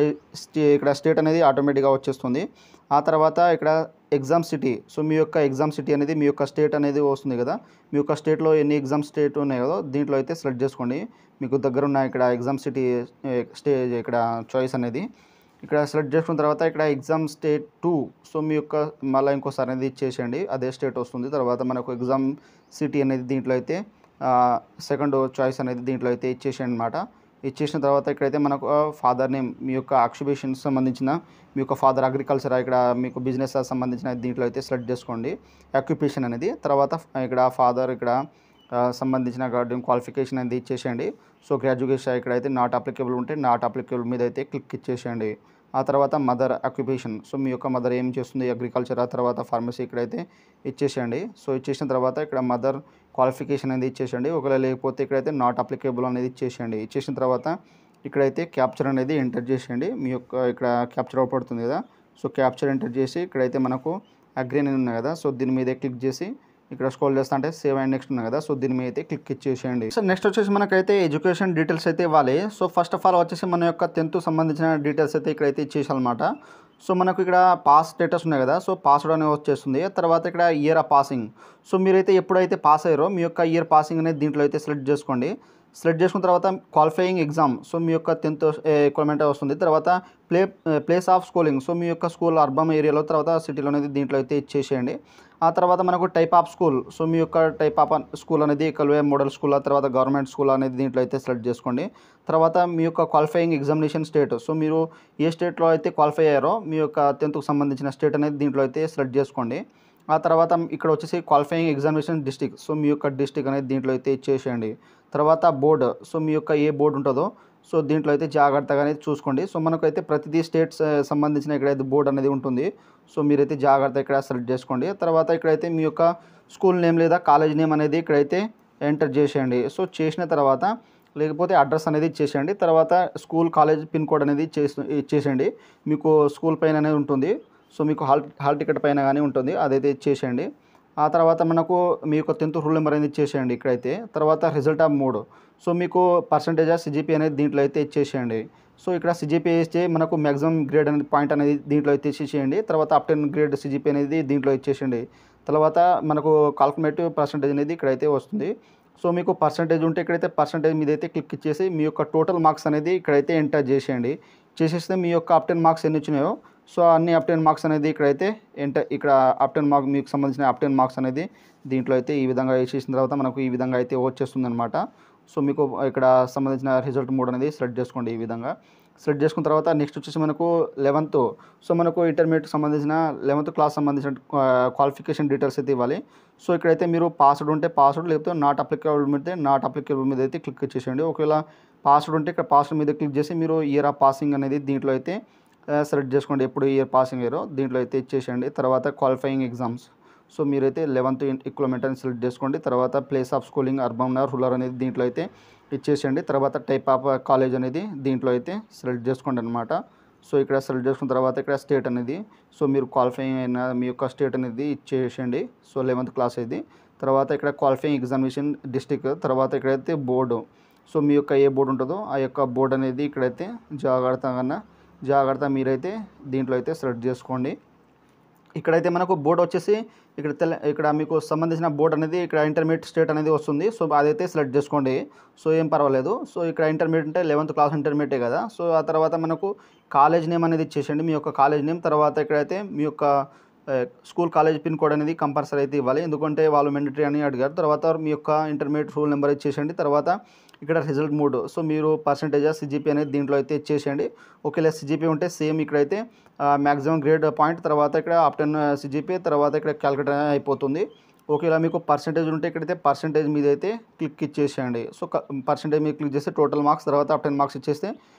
ఇక్కడ స్టేట్ అనేది ఆటోమేటిక్గా వచ్చేస్తుంది. ఆ తర్వాత ఇక్కడ ఎగ్జామ్ సిటీ, సో మీ యొక్క ఎగ్జామ్ సిటీ అనేది మీ యొక్క స్టేట్ అనేది వస్తుంది కదా, మీ యొక్క స్టేట్లో ఎన్ని ఎగ్జామ్ స్టేట్ ఉన్నాయో దీంట్లో అయితే సెలెక్ట్ చేసుకోండి. మీకు దగ్గర ఉన్న ఇక్కడ ఎగ్జామ్ సిటీ ఇక్కడ చాయిస్ అనేది ఇక్కడ సెలెక్ట్ చేసుకున్న తర్వాత ఇక్కడ ఎగ్జామ్ స్టేట్ 2, సో మీ యొక్క మళ్ళీ ఇంకోసారి అనేది ఇచ్చేసేయండి, అదే స్టేట్ వస్తుంది. తర్వాత మనకు ఎగ్జామ్ సిటీ అనేది దీంట్లో అయితే సెకండ్ చాయిస్ అనేది దీంట్లో అయితే ఇచ్చేసేయండి అనమాట. ఇచ్చేసిన తర్వాత ఇక్కడైతే మనకు ఫాదర్ నేమ్, మీ యొక్క ఆక్యుపేషన్కి సంబంధించిన మీ యొక్క ఫాదర్ అగ్రికల్చర్, ఇక్కడ మీకు బిజినెస్ సంబంధించిన దీంట్లో అయితే సెలెక్ట్ చేసుకోండి ఆక్యుపేషన్ అనేది. తర్వాత ఇక్కడ ఫాదర్ ఇక్కడ సంబంధించిన గార్డెన్ క్వాలిఫికేషన్ అనేది ఇచ్చేసేయండి. సో గ్రాడ్యుయేషన్ ఇక్కడైతే నాట్ అప్లికేబుల్ ఉంటే నాట్ అప్లికేబుల్ మీద అయితే క్లిక్ ఇచ్చేసేయండి. ఆ తర్వాత మదర్ ఆక్యుపేషన్, సో మీ యొక్క మదర్ ఏం చేస్తుంది అగ్రికల్చర్, ఆ తర్వాత ఫార్మసీ ఇక్కడైతే ఇచ్చేసేయండి. సో ఇచ్చేసిన తర్వాత ఇక్కడ మదర్ క్వాలిఫికేషన్ అనేది ఇచ్చేసేయండి. ఒకవేళ లేకపోతే ఇక్కడైతే నాట్ అప్లికేబుల్ అనేది ఇచ్చేసేయండి. ఇచ్చేసిన తర్వాత ఇక్కడైతే క్యాప్చర్ అనేది ఎంటర్ చేసేయండి. మీ యొక్క ఇక్కడ క్యాప్చర్ అవుపడుతుంది కదా, సో క్యాప్చర్ ఎంటర్ చేసి ఇక్కడైతే మనకు అగ్రీ అనేది ఉన్నాయి కదా, సో దీని మీదే క్లిక్ చేసి ఇక్కడ స్క్రోల్ చేస్తా అంటే సేవ్ అండ్ నెక్స్ట్ ఉన్నాయి కదా, సో దీని మీద అయితే క్లిక్ ఇచ్చేసేయండి. సో నెక్స్ట్ వచ్చేసి మనకైతే ఎడ్యుకేషన్ డీటెయిల్స్ అయితే ఇవ్వాలి. సో ఫస్ట్ ఆఫ్ ఆల్ వచ్చేసి మన యొక్క 10th సంబంధించిన డీటెయిల్స్ అయితే ఇక్కడైతే ఇచ్చేసాలన్నమాట. సో మనకు ఇక్కడ పాస్ స్టేటస్ ఉన్నాయి కదా, సో పాస్వర్డ్ అనేది వచ్చేస్తుంది. తర్వాత ఇక్కడ ఇయర్ ఆఫ్ పాసింగ్, సో మీరైతే ఎప్పుడైతే పాస్ అయ్యారో మీ యొక్క ఇయర్ పాసింగ్ అనేది దీంట్లో అయితే సెలెక్ట్ చేసుకోండి. సెలెక్ట్ చేసుకున్న తర్వాత క్వాలిఫైయింగ్ ఎగ్జామ్, సో మీ యొక్క 10th ఈక్వల్మెంట్ వస్తుంది. తర్వాత ప్లేస్ ఆఫ్ స్కూలింగ్, సో మీ యొక్క స్కూల్ అర్బన్ ఏరియాలో తర్వాత సిటీలో అనేది దీంట్లో అయితే ఇచ్చేసేయండి. ఆ తర్వాత మనకు టైప్ ఆఫ్ స్కూల్, సో మీ యొక్క టైప్ ఆఫ్ స్కూల్ అనేది కల్వే మోడల్ స్కూల్, ఆ తర్వాత గవర్నమెంట్ స్కూల్ అనేది దీంట్లో అయితే సెలెక్ట్ చేసుకోండి. తర్వాత మీ యొక్క క్వాలిఫైయింగ్ ఎగ్జామినేషన్ స్టేట్, సో మీరు ఏ స్టేట్లో అయితే క్వాలిఫై అయ్యారో మీ యొక్క 10th సంబంధించిన స్టేట్ అనేది దీంట్లో అయితే సెలెక్ట్ చేసుకోండి. ఆ తర్వాత ఇక్కడ వచ్చేసి క్వాలిఫైయింగ్ ఎగ్జామినేషన్ డిస్ట్రిక్ట్, సో మీ యొక్క డిస్ట్రిక్ట్ అనేది దీంట్లో అయితే ఇచ్చేసేయండి. తర్వాత బోర్డు, సో మీ యొక్క ఏ బోర్డు ఉంటుందో సో దీంట్లో అయితే జాగ్రత్తగా అనేది చూసుకోండి. సో మనకైతే ప్రతిదీ స్టేట్స్ సంబంధించిన ఇక్కడైతే బోర్డు అనేది ఉంటుంది, సో మీరైతే జాగ్రత్త ఇక్కడ సెలెక్ట్ చేసుకోండి. తర్వాత ఇక్కడైతే మీ యొక్క స్కూల్ నేమ్ లేదా కాలేజ్ నేమ్ అనేది ఇక్కడైతే ఎంటర్ చేసేయండి. సో చేసిన తర్వాత లేకపోతే అడ్రస్ అనేది ఇచ్చేసేయండి. తర్వాత స్కూల్ కాలేజ్ పిన్ కోడ్ అనేది ఇచ్చేసేయండి. మీకు స్కూల్ పైన అనేది ఉంటుంది, సో మీకు హాల్ టికెట్ పైన కానీ ఉంటుంది, అదైతే ఇచ్చేసేయండి. ఆ తర్వాత మనకు మీ యొక్క 10th రూల్ నెంబర్ అనేది ఇచ్చేసేయండి ఇక్కడైతే. తర్వాత రిజల్ట్ ఆఫ్ మోడ్, సో మీకు పర్సంటేజ్ ఆఫ్ సిజిపి అనేది దీంట్లో అయితే ఇచ్చేసేయండి. సో ఇక్కడ సిజిపి ఇస్తే మనకు మ్యాక్సిమం గ్రేడ్ అనేది పాయింట్ అనేది దీంట్లో అయితే ఇచ్చేసేయండి. తర్వాత అప్ 10 గ్రేడ్ సిజిపి అనేది దీంట్లో ఇచ్చేసేయండి. తర్వాత మనకు కాల్కులేటివ్ పర్సంటేజ్ అనేది ఇక్కడైతే వస్తుంది. సో మీకు పర్సంటేజ్ ఉంటే ఇక్కడైతే పర్సంటేజ్ మీద అయితే క్లిక్ ఇచ్చేసి మీ యొక్క టోటల్ మార్క్స్ అనేది ఇక్కడైతే ఎంటర్ చేసేయండి. చేసేస్తే మీ యొక్క అప్ 10 మార్క్స్ ఎన్ని వచ్చినాయో సో అన్ని అప్ 10 మార్క్స్ అనేది ఇక్కడైతే ఇక్కడ అప్ 10 మార్క్ మీకు సంబంధించిన అప్ 10 మార్క్స్ అనేది దీంట్లో అయితే ఈ విధంగా వేసేసిన తర్వాత మనకు ఈ విధంగా అయితే వచ్చేస్తుంది అనమాట. సో మీకు ఇక్కడ సంబంధించిన రిజల్ట్ మోడ్ అనేది సెలెక్ట్ చేసుకోండి. ఈ విధంగా సెలెక్ట్ చేసుకున్న తర్వాత నెక్స్ట్ వచ్చేసి మనకు 11th, సో మనకు ఇంటర్మీడియట్కి సంబంధించిన 11th క్లాస్ సంబంధించిన క్వాలిఫికేషన్ డీటెయిల్స్ అయితే ఇవ్వాలి. సో ఇక్కడైతే మీరు పాస్వర్డ్ ఉంటే పాస్వర్డ్, లేకపోతే నాట్ అప్లికేబుల్ మీద నాట్ అప్లికేబుల్ మీద అయితే క్లిక్ చేసేయండి. ఒకవేళ పాస్వర్డ్ ఉంటే ఇక్కడ పాస్వర్డ్ మీద క్లిక్ చేసి మీరు ఇయర్ ఆఫ్ పాసింగ్ అనేది దీంట్లో అయితే సెలెక్ట్ చేసుకోండి. ఎప్పుడు ఇయర్ పాసింగ్ అయ్యారో దీంట్లో అయితే ఇచ్చేసేయండి. తర్వాత క్వాలిఫైయింగ్ ఎగ్జామ్స్, సో మీరైతే 11th ఈక్వలెంట్ అని సెలెక్ట్ చేసుకోండి. తర్వాత place of schooling urban or rural అనేది దీంట్లో అయితే ఇచ్చేసేయండి. తర్వాత టైప్ ఆఫ్ కాలేజ్ అనేది దీంట్లో అయితే సెలెక్ట్ చేసుకోండి అనమాట. సో ఇక్కడ సెలెక్ట్ చేసుకున్న తర్వాత ఇక్కడ స్టేట్ అనేది, సో మీరు క్వాలిఫైయింగ్ అయిన మీ యొక్క స్టేట్ అనేది ఇచ్చేసేయండి. సో 11th క్లాస్ ఇది. తర్వాత ఇక్కడ క్వాలిఫైయింగ్ ఎగ్జామినేషన్ డిస్ట్రిక్ట్, తర్వాత ఇక్కడైతే బోర్డు, సో మీ యొక్క ఏ బోర్డు ఉంటుందో ఆ యొక్క బోర్డు అనేది ఇక్కడైతే జాగ్రత్త మీరైతే దీంట్లో అయితే సెలెక్ట్ చేసుకోండి. ఇక్కడైతే మనకు బోర్డు వచ్చేసి ఇక్కడ మీకు సంబంధించిన బోర్డు అనేది ఇక్కడ ఇంటర్మీడియట్ స్టేట్ అనేది వస్తుంది. సో అదైతే సెలెక్ట్ చేసుకోండి. సో ఏం పర్వాలేదు. సో ఇక్కడ ఇంటర్మీడియట్ అంటే 11th క్లాస్ ఇంటర్మీడియటే కదా. సో ఆ తర్వాత మనకు కాలేజ్ నేమ్ అనేది ఇచ్చేసేయండి, మీ యొక్క కాలేజ్ నేమ్. తర్వాత ఇక్కడైతే మీ యొక్క స్కూల్ కాలేజ్ పిన్ కోడ్ అనేది కంపల్సరీ అయితే ఇవ్వాలి, ఎందుకంటే వాళ్ళు మెండటరీ అని అడిగారు. తర్వాత మీ యొక్క ఇంటర్మీడియట్ రూల్ నెంబర్ ఇచ్చేసేయండి. తర్వాత ఇక్కడ రిజల్ట్ మోడ్, సో మీరు పర్సెంటేజ్ సిజిపి అనేది దీంట్లో అయితే ఇచ్చేసేయండి. ఒకవేళ సిజిపి ఉంటే సేమ్ ఇక్కడైతే మ్యాక్సిమం గ్రేడ్ పాయింట్, తర్వాత ఇక్కడ అప్ 10 సిజిపి, తర్వాత ఇక్కడ క్యాలిక్యులేట్ అయిపోతుంది. ఒకవేళ మీకు పర్సెంటేజ్ ఉంటే ఇక్కడైతే పర్సెంటేజ్ మీద అయితే క్లిక్ ఇచ్చేసేయండి. సో పర్సెంటేజ్ మీద క్లిక్ చేస్తే టోటల్ మార్క్స్, తర్వాత అప్ 10 మార్క్స్ ఇచ్చేస్తే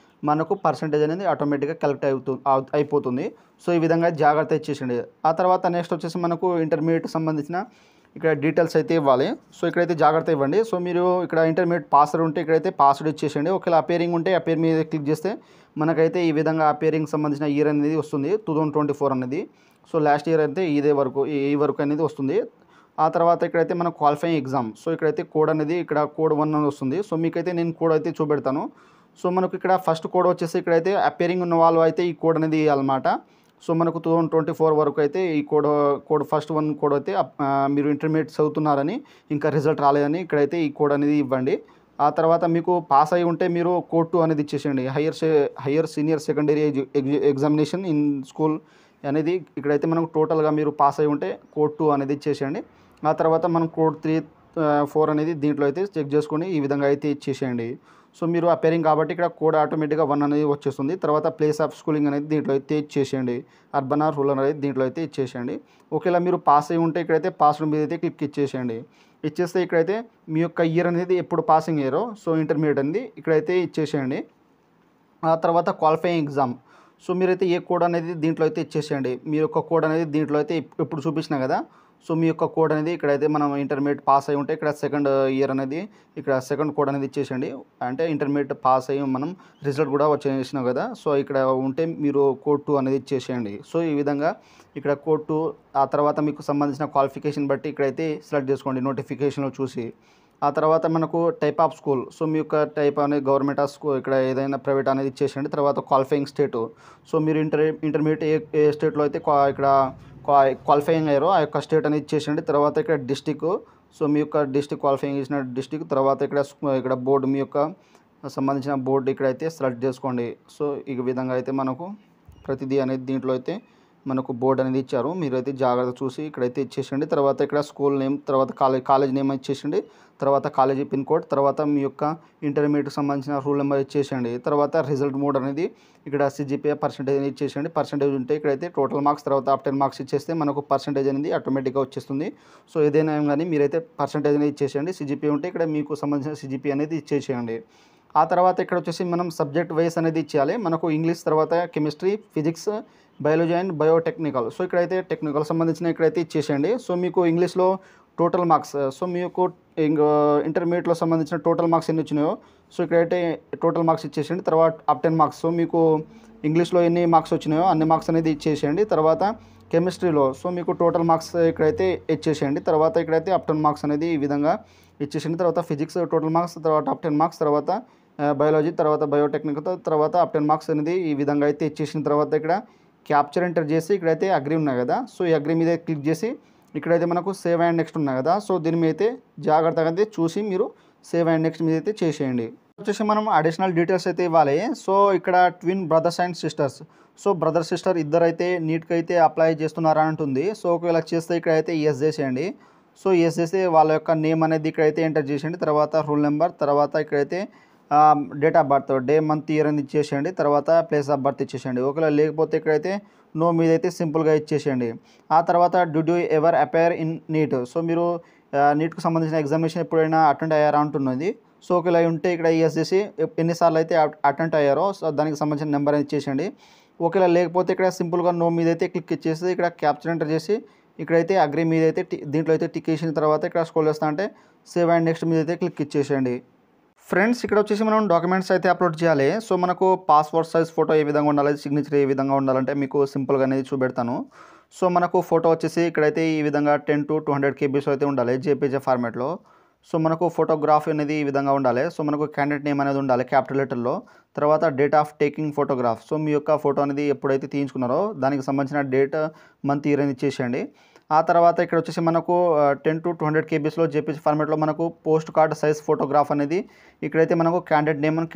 మనకు పర్సెంటేజ్ అనేది ఆటోమేటిక్గా కలెక్ట్ అయిపోతుంది. సో ఈ విధంగా జాగ్రత్త ఇచ్చేసేయండి. ఆ తర్వాత నెక్స్ట్ వచ్చేసి మనకు ఇంటర్మీడియట్ సంబంధించిన ఇక్కడ డీటెయిల్స్ అయితే ఇవ్వాలి. సో ఇక్కడైతే జాగ్రత్త ఇవ్వండి. సో మీరు ఇక్కడ ఇంటర్మీడియట్ పాస్వర్డ్ ఉంటే ఇక్కడైతే పాస్వర్డ్ ఇచ్చేసేయండి. ఒకవేళ అపేరింగ్ ఉంటే అపేర్ మీద క్లిక్ చేస్తే మనకైతే ఈ విధంగా అపేరింగ్ సంబంధించిన ఇయర్ అనేది వస్తుంది 2024 అనేది. సో లాస్ట్ ఇయర్ అయితే ఈ వరకు అనేది వస్తుంది. ఆ తర్వాత ఇక్కడైతే మన క్వాలిఫైయింగ్ ఎగ్జామ్, సో ఇక్కడైతే కోడ్ అనేది ఇక్కడ కోడ్ 1 అని వస్తుంది. సో మీకైతే నేను కోడ్ అయితే చూపెడతాను. సో మనకు ఇక్కడ ఫస్ట్ కోడ్ వచ్చేసి ఇక్కడైతే అపేరింగ్ ఉన్న వాళ్ళు అయితే ఈ కోడ్ అనేది ఇవ్వాలన్నమాట. సో మనకు 2024 వరకు అయితే ఈ కోడ్ ఫస్ట్ 1 కోడ్ అయితే మీరు ఇంటర్మీడియట్ చదువుతున్నారని, ఇంకా రిజల్ట్ రాలేదని ఇక్కడైతే ఈ కోడ్ అనేది ఇవ్వండి. ఆ తర్వాత మీకు పాస్ అయి ఉంటే మీరు కోడ్ 2 అనేది ఇచ్చేసేయండి. Higher senior secondary examination in school అనేది ఇక్కడైతే మనకు టోటల్గా మీరు పాస్ అయి ఉంటే కోడ్ 2 అనేది ఇచ్చేసేయండి. ఆ తర్వాత మనం కోడ్ 3, 4 అనేది దీంట్లో అయితే చెక్ చేసుకొని ఈ విధంగా అయితే ఇచ్చేసేయండి. సో మీరు అపేరింగ్ కాబట్టి ఇక్కడ కోడ్ ఆటోమేటిక్గా 1 అనేది వచ్చేస్తుంది. తర్వాత ప్లేస్ ఆఫ్ స్కూలింగ్ అనేది దీంట్లో అయితే ఇచ్చేసేయండి. అర్బన్ ఆర్ రూరల్ అనేది దీంట్లో అయితే ఇచ్చేసేయండి. ఒకవేళ మీరు పాస్ అయి ఉంటే ఇక్కడైతే పాస్వర్డ్ మీద అయితే క్లిక్ ఇచ్చేసేయండి. ఇచ్చేస్తే ఇక్కడైతే మీ యొక్క ఇయర్ అనేది ఎప్పుడు పాసింగ్ అయ్యారో, సో ఇంటర్మీడియట్ అనేది ఇక్కడైతే ఇచ్చేసేయండి. ఆ తర్వాత క్వాలిఫైయింగ్ ఎగ్జామ్, సో మీరైతే ఏ కోడ్ అనేది దీంట్లో అయితే ఇచ్చేసేయండి. మీ యొక్క కోడ్ అనేది దీంట్లో అయితే ఇప్పుడు చూపించిన కదా, సో మీ యొక్క కోడ్ అనేది ఇక్కడైతే మనం ఇంటర్మీడియట్ పాస్ అయి ఉంటే ఇక్కడ సెకండ్ ఇయర్ అనేది ఇక్కడ సెకండ్ కోడ్ అనేది ఇచ్చేసేయండి. అంటే ఇంటర్మీడియట్ పాస్ అయ్యి మనం రిజల్ట్ కూడా వచ్చేసినాం కదా, సో ఇక్కడ ఉంటే మీరు కోడ్ 2 అనేది ఇచ్చేసేయండి. సో ఈ విధంగా ఇక్కడ కోడ్ 2, ఆ తర్వాత మీకు సంబంధించిన క్వాలిఫికేషన్ బట్టి ఇక్కడైతే సెలెక్ట్ చేసుకోండి నోటిఫికేషన్లో చూసి. ఆ తర్వాత మనకు టైప్ ఆఫ్ స్కూల్, సో మీ యొక్క టైప్ అనేది గవర్నమెంట్ ఆఫ్ స్కూల్, ఇక్కడ ఏదైనా ప్రైవేట్ అనేది ఇచ్చేసేయండి. తర్వాత క్వాలిఫైయింగ్ స్టేటు, సో మీరు ఇంటర్మీడియట్ ఏ స్టేట్లో అయితే ఇక్కడ క్వాలిఫైయింగ్ అయ్యారో ఆ యొక్క స్టేట్ అనేది ఇచ్చేసేయండి. తర్వాత ఇక్కడ డిస్టిక్, సో మీ యొక్క డిస్టిక్ క్వాలిఫైయింగ్ చేసిన డిస్టిక్, తర్వాత ఇక్కడ బోర్డు, మీ యొక్క సంబంధించిన బోర్డు ఇక్కడైతే సెలెక్ట్ చేసుకోండి. సో ఈ విధంగా అయితే మనకు ప్రతిదీ అనేది దీంట్లో అయితే మనకు బోర్డు అనేది ఇచ్చారు. మీరైతే జాగ్రత్త చూసి ఇక్కడైతే ఇచ్చేసేయండి. తర్వాత ఇక్కడ స్కూల్ నేమ్, తర్వాత కాలేజ్ నేమ్ ఇచ్చేసేయండి. తర్వాత కాలేజీ పిన్ కోడ్, తర్వాత మీ యొక్క ఇంటర్మీడియట్కి సంబంధించిన రూల్ నెంబర్ ఇచ్చేసేయండి. తర్వాత రిజల్ట్ మోడ్ అనేది ఇక్కడ సిజిపిఏ పర్సెంటేజ్ అనేది ఇచ్చేసేయండి. పర్సెంటేజ్ ఉంటే ఇక్కడైతే టోటల్ మార్క్స్, తర్వాత అప్ 10 మార్క్స్ ఇచ్చేస్తే మనకు పర్సెంటేజ్ అనేది ఆటోమేటిక్గా వచ్చేస్తుంది. సో ఏదైనా కానీ మీరైతే పర్సెంటేజ్ అనేది ఇచ్చేసేయండి. సిజిపిఏ ఉంటే ఇక్కడ మీకు సంబంధించిన సిజిపిఏ అనేది ఇచ్చేసేయండి. ఆ తర్వాత ఇక్కడ వచ్చేసి మనం సబ్జెక్ట్ వైస్ అనేది ఇచ్చేయాలి. మనకు ఇంగ్లీష్, తర్వాత chemistry, physics, biology and biotechnical, so ఇక్కడైతే టెక్నికల్ సంబంధించిన ఇక్కడైతే ఇచ్చేసేయండి. సో మీకు ఇంగ్లీష్లో టోటల్ మార్క్స్, సో మీకు ఇంటర్మీడియట్లో సంబంధించిన టోటల్ మార్క్స్ ఎన్ని వచ్చినాయో సో ఇక్కడైతే టోటల్ మార్క్స్ ఇచ్చేసేయండి. తర్వాత అప్ 10 మార్క్స్, సో మీకు ఇంగ్లీష్లో ఎన్ని మార్క్స్ వచ్చినాయో అన్ని మార్క్స్ అనేది ఇచ్చేసేయండి. తర్వాత కెమిస్ట్రీలో సో మీకు టోటల్ మార్క్స్ ఇక్కడైతే ఇచ్చేసేయండి. తర్వాత ఇక్కడైతే అప్ 10 మార్క్స్ అనేది ఈ విధంగా ఇచ్చేసేయండి. తర్వాత ఫిజిక్స్ టోటల్ మార్క్స్, తర్వాత అప్ 10 మార్క్స్, తర్వాత బయాలజీ, తర్వాత బయోటెక్నికల్, తర్వాత అప్ 10 మార్క్స్ అనేది ఈ విధంగా అయితే ఇచ్చేసిన తర్వాత ఇక్కడ క్యాప్చర్ ఎంటర్ చేసి ఇక్కడైతే అగ్రీ ఉన్నాయి కదా, సో ఈ అగ్రీ మీద క్లిక్ చేసి ఇక్కడైతే మనకు సేవ్ అండ్ నెక్స్ట్ ఉన్నాయి కదా, సో దీని మీద అయితే జాగ్రత్తగా అయితే చూసి మీరు సేవ్ అండ్ నెక్స్ట్ మీద అయితే చేసేయండి. వచ్చేసి మనం అడిషనల్ డీటెయిల్స్ అయితే ఇవ్వాలి. సో ఇక్కడ twin brothers and sisters, so brother sister ఇద్దరు అయితే నీట్గా అయితే అప్లై చేస్తున్నారని ఉంటుంది. సో ఒకవేళ చేస్తే ఇక్కడైతే ఎస్ చేసేయండి. సో ఎస్ చేసి వాళ్ళ యొక్క నేమ్ అనేది ఇక్కడైతే ఎంటర్ చేసేయండి. తర్వాత రూల్ నెంబర్, తర్వాత ఇక్కడైతే date of birth, day, month, year అనేది ఇచ్చేసేయండి. తర్వాత ప్లేస్ ఆఫ్ బర్త్ ఇచ్చేసేయండి. ఒకవేళ లేకపోతే ఇక్కడైతే నో మీదైతే సింపుల్గా ఇచ్చేసేయండి. ఆ తర్వాత do ever appear in neat. So మీరు నీట్‌కి సంబంధించిన ఎగ్జామినేషన్ ఎప్పుడైనా అటెండ్ అయ్యారా అంటున్నది. సో ఒకవేళ ఉంటే ఇక్కడ యెస్ చేసి ఎన్నిసార్లు అయితే అటెంప్ట్ అయ్యారో సో దానికి సంబంధించిన నెంబర్ అనేది ఇచ్చేసేయండి. ఒకవేళ లేకపోతే ఇక్కడ సింపుల్గా నో మీదైతే క్లిక్ ఇచ్చేసి ఇక్కడ క్యాప్చర్ ఎంటర్ చేసి ఇక్కడైతే అగ్రీ మీదైతే దీంట్లో అయితే టిక్ చేసిన తర్వాత ఇక్కడ స్క్రోల్ చేస్తా అంటే సేవ్ అండ్ నెక్స్ట్ మీదైతే క్లిక్ ఇచ్చేసేయండి. ఫ్రెండ్స్ ఇక్కడ వచ్చేసి మనం డాక్యుమెంట్స్ అయితే అప్లోడ్ చేయాలి. సో మనకు పాస్పోర్ట్ సైజ్ ఫోటో ఏ విధంగా ఉండాలి, సిగ్నేచర్ ఏ విధంగా ఉండాలంటే మీకు సింపుల్గా అనేది చూపెడతాను. సో మనకు ఫోటో వచ్చేసి ఇక్కడైతే ఈ విధంగా 10 to 200 కేబీస్ అయితే ఉండాలి జేపీజే ఫార్మాట్లో. సో మనకు ఫోటోగ్రాఫ్ అనేది ఈ విధంగా ఉండాలి. సో మనకు క్యాండిడేట్ నేమ్ అనేది ఉండాలి క్యాపిటల్ లెటర్లో. తర్వాత date of taking photograph. So మీ యొక్క ఫోటో అనేది ఎప్పుడైతే తీయించుకున్నారో దానికి సంబంధించిన డేట్, మంత్, ఇయర్ అనేది ఇచ్చేసేయండి. ఆ తర్వాత ఇక్కడ వచ్చేసి మనకు 10 to 200 కేబీస్లో జేపీజీ ఫార్మాట్లో మనకు పోస్ట్ కార్డ్ సైజ్ ఫోటోగ్రాఫ్ అనేది ఇక్కడైతే మనకు క్యాండిడేట్ నేమ్ అని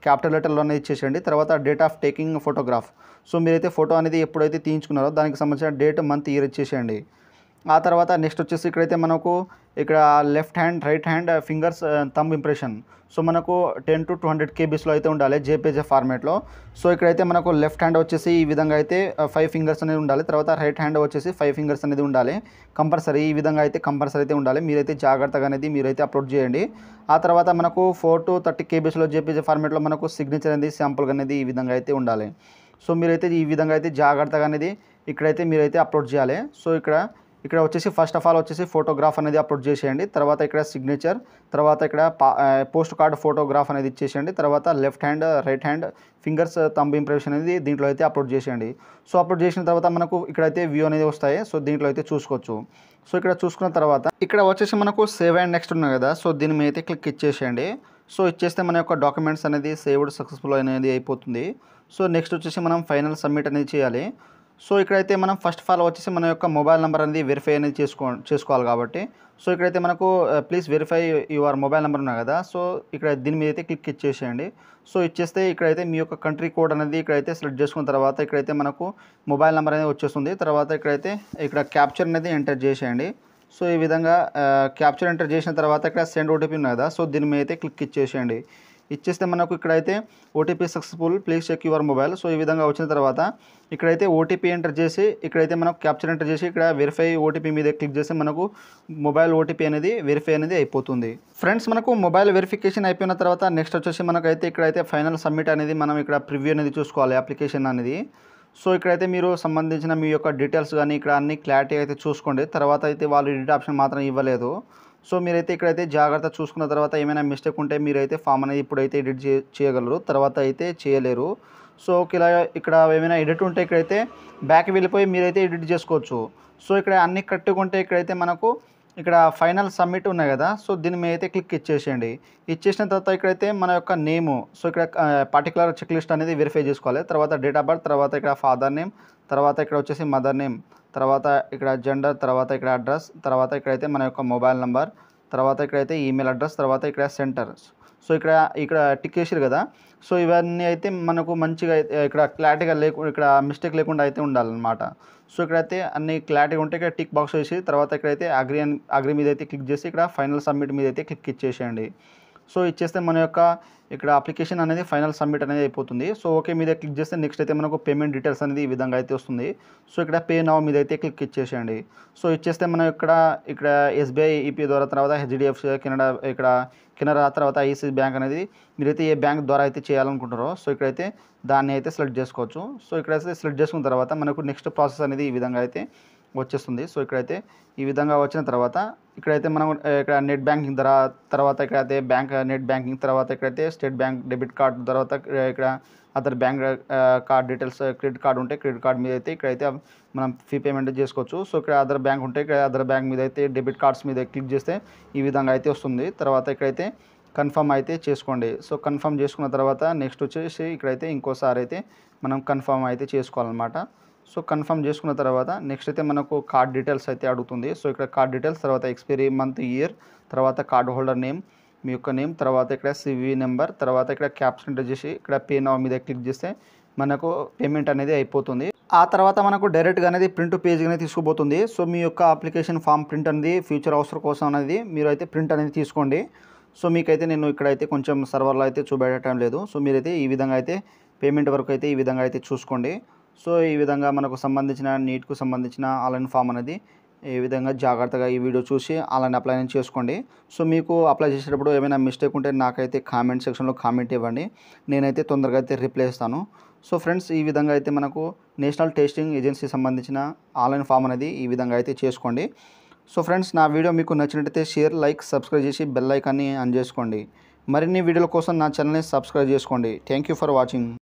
క్యాపిటల్ లెటర్లో అనేది ఇచ్చేసేయండి. తర్వాత date of taking photograph. So మీరైతే ఫోటో అనేది ఎప్పుడైతే తీయించుకున్నారో దానికి సంబంధించిన డేట్, మంత్, ఇయర్ ఇచ్చేసేయండి. ఆ తర్వాత నెక్స్ట్ వచ్చేసి ఇక్కడైతే మనకు ఇక్కడ left hand, right hand fingers thumb impression. So మనకు 10 to 200 కేబీస్లో అయితే ఉండాలి జేపీజే ఫార్మాట్లో. సో ఇక్కడైతే మనకు లెఫ్ట్ హ్యాండ్ వచ్చేసి ఈ విధంగా అయితే 5 ఫింగర్స్ అనేది ఉండాలి. తర్వాత రైట్ హ్యాండ్ వచ్చేసి 5 ఫింగర్స్ అనేది ఉండాలి కంపల్సరీ. ఈ విధంగా అయితే కంపల్సరీ అయితే ఉండాలి. మీరైతే జాగ్రత్తగా అనేది మీరైతే అప్లోడ్ చేయండి. ఆ తర్వాత మనకు 4 to 30 కేబీస్లో జేపీజే ఫార్మాట్లో మనకు సిగ్నేచర్ అనేది శాంపుల్గా అనేది ఈ విధంగా అయితే ఉండాలి. సో మీరైతే ఈ విధంగా అయితే జాగ్రత్తగా అనేది ఇక్కడైతే మీరైతే అప్లోడ్ చేయాలి. సో ఇక్కడ వచ్చేసి ఫస్ట్ ఆఫ్ ఆల్ వచ్చేసి ఫోటోగ్రాఫ్ అనేది అప్లోడ్ చేసేయండి. తర్వాత ఇక్కడ సిగ్నేచర్, తర్వాత ఇక్కడ పోస్ట్ కార్డ్ ఫోటోగ్రాఫ్ అనేది ఇచ్చేసేయండి. తర్వాత left hand, right hand fingers thumb impression అనేది దీంట్లో అయితే అప్లోడ్ చేసేయండి. సో అప్లోడ్ చేసిన తర్వాత మనకు ఇక్కడైతే వ్యూ అనేది వస్తాయి. సో దీంట్లో అయితే చూసుకోవచ్చు. సో ఇక్కడ చూసుకున్న తర్వాత ఇక్కడ వచ్చేసి మనకు సేవ్ అండ్ నెక్స్ట్ ఉన్నాయి కదా. సో దీని మీద అయితే క్లిక్ ఇచ్చేసేయండి. సో ఇచ్చేస్తే మన యొక్క డాక్యుమెంట్స్ అనేది సేవ్డ్ సక్సెస్ఫుల్ అనేది అయిపోతుంది. సో నెక్స్ట్ వచ్చేసి మనం ఫైనల్ సబ్మిట్ అనేది చేయాలి. సో ఇక్కడైతే మనం ఫస్ట్ ఆఫ్ ఆల్ వచ్చేసి మన యొక్క మొబైల్ నెంబర్ అనేది వెరిఫై అనేది చేసుకోవాలి కాబట్టి సో ఇక్కడైతే మనకు please verify your mobile number ఉన్నాయి కదా. సో ఇక్కడ దీని మీద అయితే క్లిక్ ఇచ్చేసేయండి. సో ఇచ్చేస్తే ఇక్కడైతే మీ యొక్క కంట్రీ కోడ్ అనేది ఇక్కడైతే సెలెక్ట్ చేసుకున్న తర్వాత ఇక్కడైతే మనకు మొబైల్ నెంబర్ అనేది వచ్చేస్తుంది. తర్వాత ఇక్కడైతే ఇక్కడ క్యాప్చర్ అనేది ఎంటర్ చేసేయండి. సో ఈ విధంగా క్యాప్చర్ ఎంటర్ చేసిన తర్వాత ఇక్కడ సెండ్ ఓటీపీ ఉంది కదా. సో దీని మీద అయితే క్లిక్ ఇచ్చేసేయండి. ఇచ్చేస్తే మనకు ఇక్కడైతే OTP successful, please check your mobile. So ఈ విధంగా వచ్చిన తర్వాత ఇక్కడైతే ఓటీపీ ఎంటర్ చేసి ఇక్కడైతే మనకు క్యాప్చర్ ఎంటర్ చేసి ఇక్కడ వెరిఫై ఓటీపీ మీద క్లిక్ చేస్తే మనకు మొబైల్ ఓటీపీ అనేది వెరిఫై అనేది అయిపోతుంది. ఫ్రెండ్స్ మనకు మొబైల్ వెరిఫికేషన్ అయిపోయిన తర్వాత నెక్స్ట్ వచ్చేసి మనకైతే ఇక్కడైతే ఫైనల్ సబ్మిట్ అనేది మనం ఇక్కడ ప్రివ్యూ అనేది చూసుకోవాలి అప్లికేషన్ అనేది. సో ఇక్కడైతే మీరు సంబంధించిన మీ యొక్క డీటెయిల్స్ కానీ ఇక్కడ అన్ని క్లారిటీ అయితే చూసుకోండి. తర్వాత అయితే వాళ్ళు ఎడిట్ ఆప్షన్ మాత్రం ఇవ్వలేదు. సో మీరైతే ఇక్కడైతే జాగ్రత్త చూసుకున్న తర్వాత ఏమైనా మిస్టేక్ ఉంటే మీరైతే ఫామ్ అనేది ఇప్పుడైతే ఎడిట్ చేయగలరు, తర్వాత అయితే చేయలేరు. సో ఇలా ఇక్కడ ఏమైనా ఎడిట్ ఉంటే ఇక్కడైతే బ్యాక్ వెళ్ళిపోయి మీరైతే ఎడిట్ చేసుకోవచ్చు. సో ఇక్కడ అన్ని కరెక్ట్గా ఉంటే ఇక్కడైతే మనకు ఇక్కడ ఫైనల్ సబ్మిట్ ఉన్నాయి కదా. సో దీని మీద అయితే క్లిక్ ఇచ్చేసేయండి. ఇచ్చేసిన తర్వాత ఇక్కడైతే మన యొక్క నేము, సో ఇక్కడ పర్టికులర్ చెక్ లిస్ట్ అనేది వెరిఫై చేసుకోవాలి. తర్వాత డేట్ ఆఫ్ బర్త్, తర్వాత ఇక్కడ ఫాదర్ నేమ్, తర్వాత ఇక్కడ వచ్చేసి మదర్ నేమ్, తర్వాత ఇక్కడ జెండర్, తర్వాత ఇక్కడ అడ్రస్, తర్వాత ఇక్కడైతే మన యొక్క మొబైల్ నెంబర్, తర్వాత ఇక్కడైతే ఈమెయిల్ అడ్రస్, తర్వాత ఇక్కడ సెంటర్. సో ఇక్కడ టిక్ చేసారు కదా. సో ఇవన్నీ అయితే మనకు మంచిగా ఇక్కడ క్లారిటీగా ఇక్కడ మిస్టేక్ లేకుండా అయితే ఉండాలన్నమాట. సో ఇక్కడైతే అన్ని క్లారిటీగా ఉంటే ఇక్కడ టిక్ బాక్స్ వేసి తర్వాత ఇక్కడైతే అగ్రీ మీద అయితే క్లిక్ చేసి ఇక్కడ ఫైనల్ సబ్మిట్ మీద అయితే క్లిక్ ఇచ్చేసేయండి. సో ఇచ్చేస్తే మన యొక్క ఇక్కడ అప్లికేషన్ అనేది ఫైనల్ సబ్మిట్ అనేది అయిపోతుంది. సో ఓకే మీద క్లిక్ చేస్తే నెక్స్ట్ అయితే మనకు పేమెంట్ డీటెయిల్స్ అనేది ఈ విధంగా అయితే వస్తుంది. సో ఇక్కడ పే నౌ మీద అయితే క్లిక్ ఇచ్చేసేయండి. సో ఇచ్చేస్తే మనం ఇక్కడ ఎస్బీఐ ఈపీ ద్వారా, తర్వాత హెచ్డిఎఫ్సి, కెనరా, తర్వాత ఐసిఐసిఐ బ్యాంక్ అనేది మీరైతే ఏ బ్యాంక్ ద్వారా అయితే చేయాలనుకుంటారో సో ఇక్కడైతే దాన్ని అయితే సెలెక్ట్ చేసుకోవచ్చు. సో ఇక్కడైతే సెలెక్ట్ చేసుకున్న తర్వాత మనకు నెక్స్ట్ ప్రాసెస్ అనేది ఈ విధంగా అయితే వచ్చేస్తుంది. సో ఇక్కడైతే ఈ విధంగా వచ్చిన తర్వాత ఇక్కడైతే మనం ఇక్కడ నెట్ బ్యాంకింగ్ తర్వాత ఇక్కడైతే నెట్ బ్యాంకింగ్, తర్వాత ఇక్కడైతే స్టేట్ బ్యాంక్ డెబిట్ కార్డ్, తర్వాత ఇక్కడ other bank card details, credit card ఉంటే క్రెడిట్ కార్డ్ మీద అయితే ఇక్కడైతే మనం ఫీ పేమెంట్ చేసుకోవచ్చు. సో ఇక్కడ అదర్ బ్యాంక్ ఉంటే ఇక్కడ అదర్ బ్యాంక్ మీద అయితే డెబిట్ కార్డ్స్ మీద క్లిక్ చేస్తే ఈ విధంగా అయితే వస్తుంది. తర్వాత ఇక్కడైతే కన్ఫర్మ్ అయితే చేసుకోండి. సో కన్ఫర్మ్ చేసుకున్న తర్వాత నెక్స్ట్ వచ్చేసి ఇక్కడైతే ఇంకోసారి అయితే మనం కన్ఫర్మ్ అయితే చేసుకోవాలన్నమాట. సో కన్ఫర్మ్ చేసుకున్న తర్వాత నెక్స్ట్ అయితే మనకు కార్డ్ డీటెయిల్స్ అయితే అడుగుతుంది. సో ఇక్కడ కార్డ్ డీటెయిల్స్, తర్వాత ఎక్స్పైరీ మంత్, ఇయర్, తర్వాత కార్డ్ హోల్డర్ నేమ్, మీ యొక్క నేమ్, తర్వాత ఇక్కడ సివి నెంబర్, తర్వాత ఇక్కడ క్యాప్షన్ ఎంటర్ చేసి ఇక్కడ పే నౌ మీద క్లిక్ చేస్తే మనకు పేమెంట్ అనేది అయిపోతుంది. ఆ తర్వాత మనకు డైరెక్ట్గా అనేది ప్రింట్ పేజ్ అనేది తీసుకుపోతుంది. సో మీ యొక్క అప్లికేషన్ ఫామ్ ప్రింట్ అనేది ఫ్యూచర్ అవసరం కోసం అనేది మీరు అయితే ప్రింట్ అనేది తీసుకోండి. సో మీకైతే నేను ఇక్కడైతే కొంచెం సర్వర్లో అయితే చూపెట్టడం లేదు. సో మీరైతే ఈ విధంగా అయితే పేమెంట్ వరకు అయితే ఈ విధంగా అయితే చూసుకోండి. సో ఈ విధంగా మనకు సంబంధించిన నీట్కు సంబంధించిన ఆన్లైన్ ఫామ్ అనేది ఈ విధంగా జాగ్రత్తగా ఈ వీడియో చూసి ఆన్లైన్ అప్లై అనేది చేసుకోండి. సో మీకు అప్లై చేసేటప్పుడు ఏమైనా మిస్టేక్ ఉంటే నాకైతే కామెంట్ సెక్షన్లో కామెంట్ ఇవ్వండి. నేనైతే తొందరగా అయితే రిప్లై ఇస్తాను. సో ఫ్రెండ్స్, ఈ విధంగా అయితే మనకు నేషనల్ టెస్టింగ్ ఏజెన్సీ సంబంధించిన ఆన్లైన్ ఫామ్ అనేది ఈ విధంగా అయితే చేసుకోండి. సో ఫ్రెండ్స్, నా వీడియో మీకు నచ్చినట్టయితే షేర్, లైక్, సబ్స్క్రైబ్ చేసి బెల్ ఐకాన్ని ఆన్ చేసుకోండి. మరిన్ని వీడియోల కోసం నా ఛానల్ని సబ్స్క్రైబ్ చేసుకోండి. Thank you for watching.